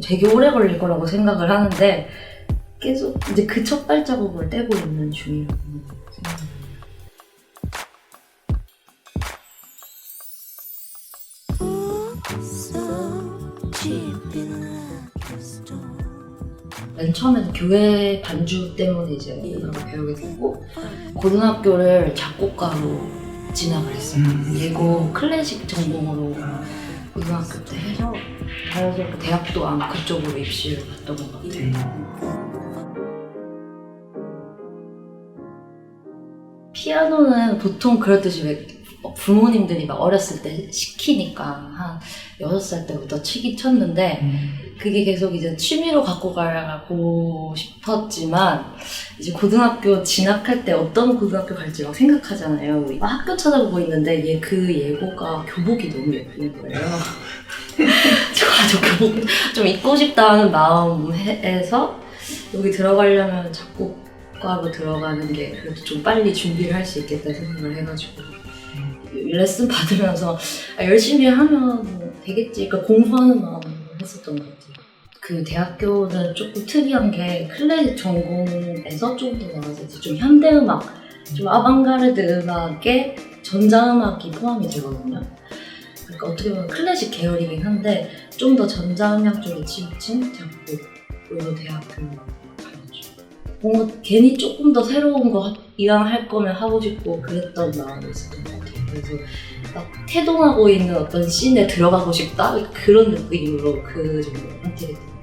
되게 오래 걸릴 거라고 생각을 하는데 계속 이제 그 첫 발자국을 떼고 있는 중이라고 생각합니다. 맨 처음에는 교회 반주 때문에 이제 음악을 배우게 되고 고등학교를 작곡가로 진학을 했어요. 예고 클래식 전공으로 고등학교 때 해서 자연스럽게 대학도 아마 그쪽으로 입시를 갔던 것 같아요. 피아노는 보통 그렇듯이 왜 부모님들이 막 어렸을 때 시키니까 한 6살 때부터 치긴 쳤는데 그게 계속 이제 취미로 갖고 가고 싶었지만 이제 고등학교 진학할 때 어떤 고등학교 갈지 막 생각하잖아요. 학교 찾아보고 있는데 그 예고가 교복이 너무 예쁜 거예요. 저 교복 좀 입고 싶다는 마음에서 여기 들어가려면 작곡가로 들어가는 게 그래도 좀 빨리 준비를 할 수 있겠다 생각을 해가지고 레슨 받으면서 열심히 하면 되겠지, 그러니까 공부하는 마음으로 했었던 것 같아요. 그 대학교는 조금 특이한 게 클래식 전공에서 좀 더 나아지지 좀 현대음악, 좀 아방가르드 음악에 전자음악이 포함이 되거든요. 그러니까 어떻게 보면 클래식 계열이긴 한데 좀 더 전자음악 쪽에 치우친 작곡으로 대학교를 가봤죠. 뭔가 괜히 조금 더 새로운 거 이왕 할 거면 하고 싶고 그랬던 마음이 있었던 것 같아요. 그래서 막 태동하고 있는 어떤 씬에 들어가고 싶다? 그런 느낌으로 그 정도로 선택이 된 것 같아요.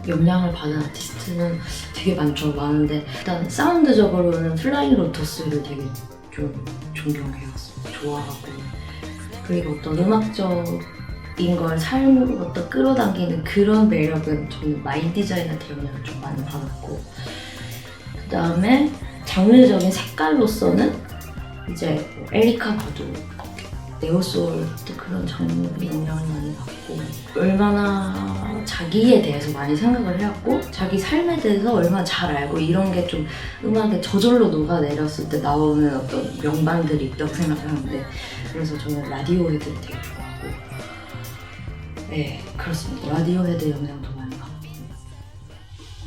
영향을 받은 아티스트는 되게 많은데 일단 사운드적으로는 플라잉 로터스를 되게 좀 존경해왔어요. 좋아하고, 그리고 어떤 음악적인 걸 삶으로 어떤 끌어당기는 그런 매력은 저는 마인 디자이너한테 영향을 좀 많이 받았고, 그 다음에 장르적인 색깔로서는 이제 에리카 바두, 네오소울 그런 장르의 영향을 많이 받고, 얼마나 자기에 대해서 많이 생각을 해왔고 자기 삶에 대해서 얼마나 잘 알고 이런 게 좀 음악에 저절로 녹아내렸을 때 나오는 어떤 명반들이 있다고 생각하는데, 그래서 저는 라디오헤드를 되게 좋아하고, 네 그렇습니다. 라디오헤드 영향도 많이 받고,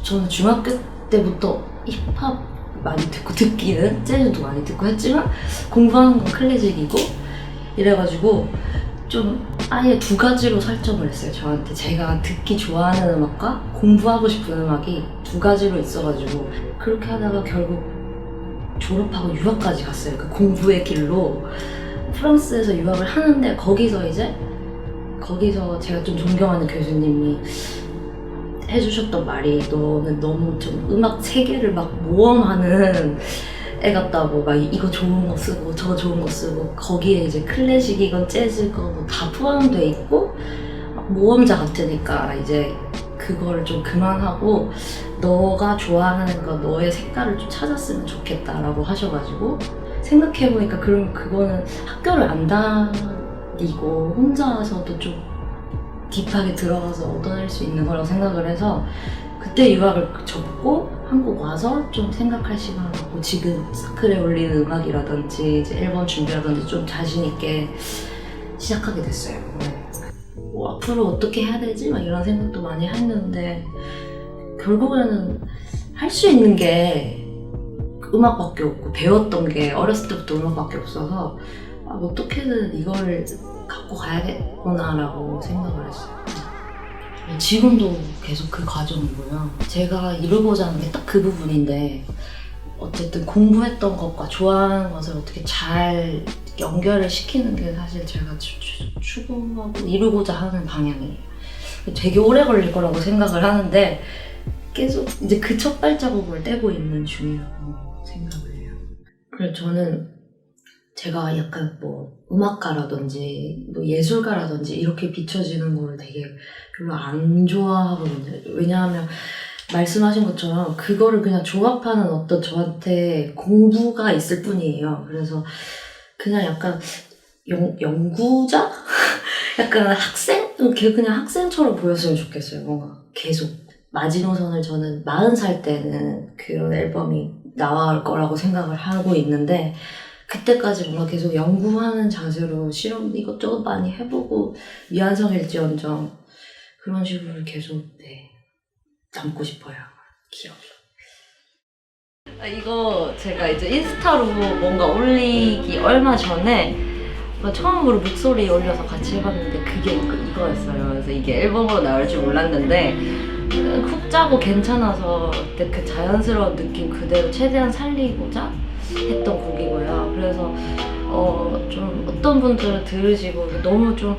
저는 중학교 때부터 힙합 많이 듣기는 재즈도 많이 듣고 했지만 공부하는 건 클래식이고 이래가지고 좀 아예 두 가지로 설정을 했어요. 저한테 제가 듣기 좋아하는 음악과 공부하고 싶은 음악이 두 가지로 있어가지고 그렇게 하다가 결국 졸업하고 유학까지 갔어요. 그 공부의 길로 프랑스에서 유학을 하는데 거기서 제가 좀 존경하는 교수님이 해주셨던 말이, 너는 너무 좀 음악 세계를 막 모험하는 애 같다고, 막 이거 좋은 거 쓰고 저거 좋은 거 쓰고 거기에 이제 클래식이건 재즈건 뭐 다 포함돼 있고 모험자 같으니까 이제 그거를 좀 그만하고 너가 좋아하는 거, 너의 색깔을 좀 찾았으면 좋겠다라고 하셔가지고, 생각해보니까 그럼 그거는 학교를 안 다니고 혼자서도 좀 딥하게 들어가서 얻어낼 수 있는 거라고 생각을 해서 그때 유학을 접고 한국 와서 좀 생각할 시간을 갖고 지금 사클에 올리는 음악이라든지 이제 앨범 준비라든지 좀 자신 있게 시작하게 됐어요. 뭐 앞으로 어떻게 해야 되지? 막 이런 생각도 많이 했는데 결국에는 할 수 있는 게 음악밖에 없고 배웠던 게 어렸을 때부터 음악밖에 없어서 어떻게든 이걸 갖고 가야겠구나라고 생각을 했어요. 지금도 계속 그 과정이고요. 제가 이루고자 하는 게 딱 그 부분인데, 어쨌든 공부했던 것과 좋아하는 것을 어떻게 잘 연결을 시키는 게 사실 제가 추구하고 이루고자 하는 방향이에요. 되게 오래 걸릴 거라고 생각을 하는데 계속 이제 그 첫 발자국을 떼고 있는 중이라고 생각을 해요. 그래서 저는 제가 약간 뭐 음악가라든지 뭐 예술가라든지 이렇게 비춰지는 거를 되게 별로 안 좋아하거든요. 왜냐하면 말씀하신 것처럼 그거를 그냥 조합하는 어떤 저한테 공부가 있을 뿐이에요. 그래서 그냥 약간 연구자? 약간 학생? 그냥 학생처럼 보였으면 좋겠어요. 뭔가 계속. 마지노선을 저는 40살 때는 그런 앨범이 나올 거라고 생각을 하고 있는데, 그때까지 뭔가 계속 연구하는 자세로 실험 이것저것 많이 해보고 미완성일지언정 그런 식으로 계속 남고 싶어요. 기억이. 이거 제가 이제 인스타로 뭔가 올리기 얼마 전에 처음으로 목소리 올려서 같이 해봤는데 그게 이거였어요. 그래서 이게 앨범으로 나올 줄 몰랐는데 훅 짜고 괜찮아서 그때 그 자연스러운 느낌 그대로 최대한 살리고자 했던 곡이고요. 그래서 좀 어떤 분들은 들으시고 너무 좀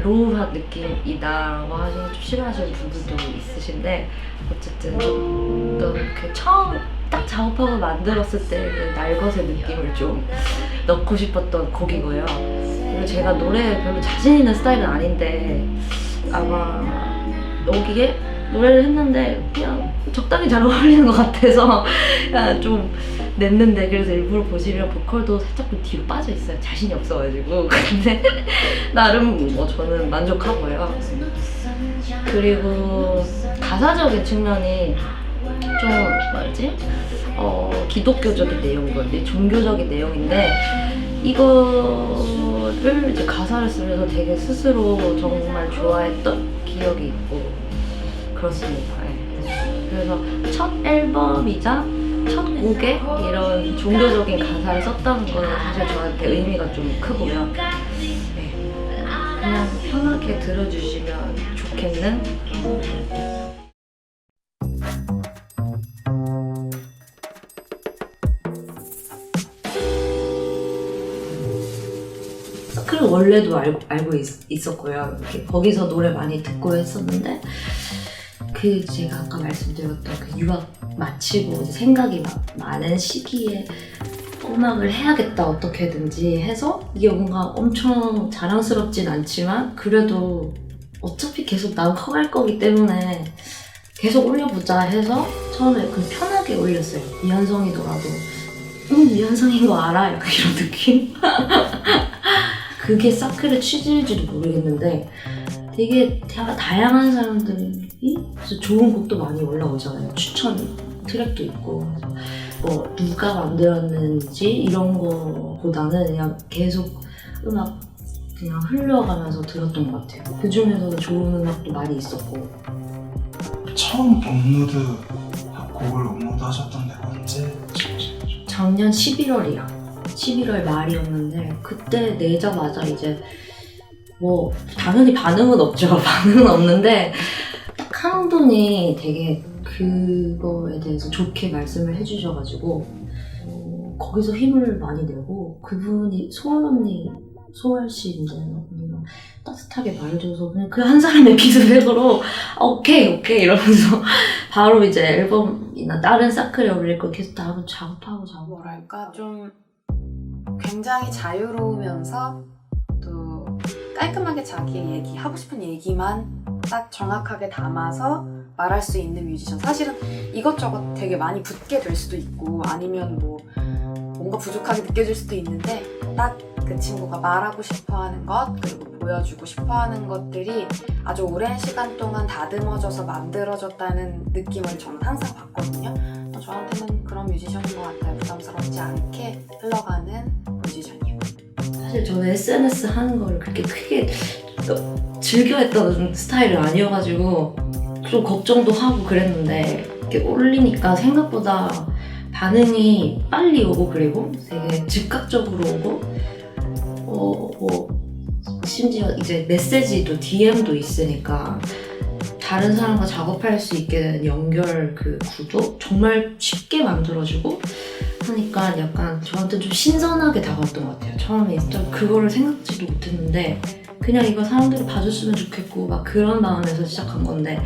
로우한 느낌이다라고 하셔서 좀 싫어하시는 분들도 있으신데 어쨌든 좀 그 처음 딱 작업하고 만들었을 때 그 날것의 느낌을 좀 넣고 싶었던 곡이고요. 그리고 제가 노래에 별로 자신 있는 스타일은 아닌데 아마 여기에 노래를 했는데 그냥 적당히 잘 어울리는 것 같아서 좀 냈는데 그래서 일부러 보시면 보컬도 살짝 좀 뒤로 빠져 있어요. 자신이 없어가지고. 근데 나름 뭐 저는 만족하고요. 그리고 가사적인 측면이 좀 뭐지? 기독교적인 내용이거든요. 종교적인 내용인데 이거를 이제 가사를 쓰면서 되게 스스로 정말 좋아했던 기억이 있고 그렇습니다. 그래서 첫 앨범이자 첫 곡에 이런 종교적인 가사를 썼다는 거는 사실 저한테 의미가 좀 크고요. 그냥 편하게 들어주시면 좋겠는 서클은 원래도 알고 있었고요. 거기서 노래 많이 듣고 했었는데 그 제가 아까 말씀드렸던 그 유학 마치고 이제 생각이 많은 시기에 음악을 해야겠다 어떻게든지 해서 이게 뭔가 엄청 자랑스럽진 않지만 그래도 어차피 계속 난 커갈 거기 때문에 계속 올려보자 해서 처음에 그 편하게 올렸어요. 미완성이더라도 미완성인 거 알아? 약간 이런 느낌? 그게 사클의 취지일지도 모르겠는데 되게 다양한 사람들이 좋은 곡도 많이 올라오잖아요. 추천 트랙도 있고 뭐 누가 만들었는지 이런 거보다는 그냥 계속 음악 그냥 흘러가면서 들었던 것 같아요. 그 중에서도 좋은 음악도 많이 있었고. 처음 업로드 곡을 업로드하셨던 게 언제? 작년 11월이야. 11월 말이었는데 그때 내자마자 이제 뭐 당연히 반응은 없죠. 반응은 없는데 딱 한 분이 되게 그거에 대해서 좋게 말씀을 해주셔가지고 거기서 힘을 많이 내고 그분이 소월씨인데 언니가 따뜻하게 말해줘서 그냥 그 한 사람의 피드백으로 오케이 이러면서 바로 이제 앨범이나 다른 사클에 올릴 거 계속 다음 작업하고 뭐랄까 좀 굉장히 자유로우면서 또 깔끔하게 자기의 얘기, 하고 싶은 얘기만 딱 정확하게 담아서 말할 수 있는 뮤지션. 사실은 이것저것 되게 많이 붙게 될 수도 있고 아니면 뭐 뭔가 부족하게 느껴질 수도 있는데 딱 그 친구가 말하고 싶어하는 것 그리고 보여주고 싶어하는 것들이 아주 오랜 시간 동안 다듬어져서 만들어졌다는 느낌을 저는 항상 받거든요. 저한테는 그런 뮤지션인 것 같아요. 부담스럽지 않게 흘러가는 뮤지션이에요. 사실 저는 SNS 하는 걸 그렇게 크게 즐겨했던 스타일은 아니어가지고 좀 걱정도 하고 그랬는데 이렇게 올리니까 생각보다 반응이 빨리 오고 그리고 되게 즉각적으로 오고 뭐 심지어 이제 메시지도 DM도 있으니까 다른 사람과 작업할 수 있게 되는 연결 그 구도 정말 쉽게 만들어주고 하니까 약간 저한테 좀 신선하게 다가왔던 것 같아요. 처음에 좀 그거를 생각지도 못했는데 그냥 이거 사람들이 봐줬으면 좋겠고 막 그런 마음에서 시작한 건데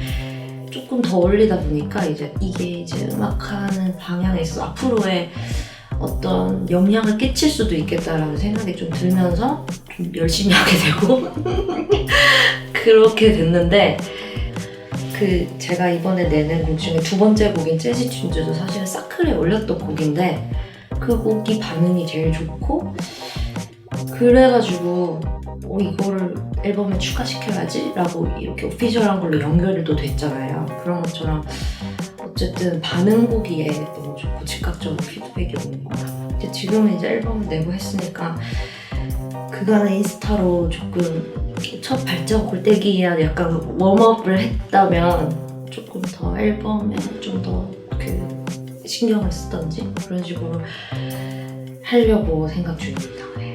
조금 더 올리다 보니까 이제 이게 이제 음악하는 방향에 있어서 앞으로의 어떤 영향을 끼칠 수도 있겠다라는 생각이 좀 들면서 좀 열심히 하게 되고 그렇게 됐는데 그 제가 이번에 내는 곡 중에 두 번째 곡인 재즈 튠즈도 사실은 사클에 올렸던 곡인데 그 곡이 반응이 제일 좋고 그래가지고 이거를 앨범에 추가시켜야지 라고 이렇게 오피셜한 걸로 연결이 또 됐잖아요. 그런 것처럼 어쨌든 반응 보기에 너무 좋고 즉각적으로 피드백이 오는 것 같아요. 이제 지금은 이제 앨범을 내고 했으니까 그간의 인스타로 조금 첫 발자국을 떼기 위한 약간 웜업을 했다면 조금 더 앨범에 좀 더 그 신경을 쓰던지 그런 식으로 하려고 생각 중입니다. 네.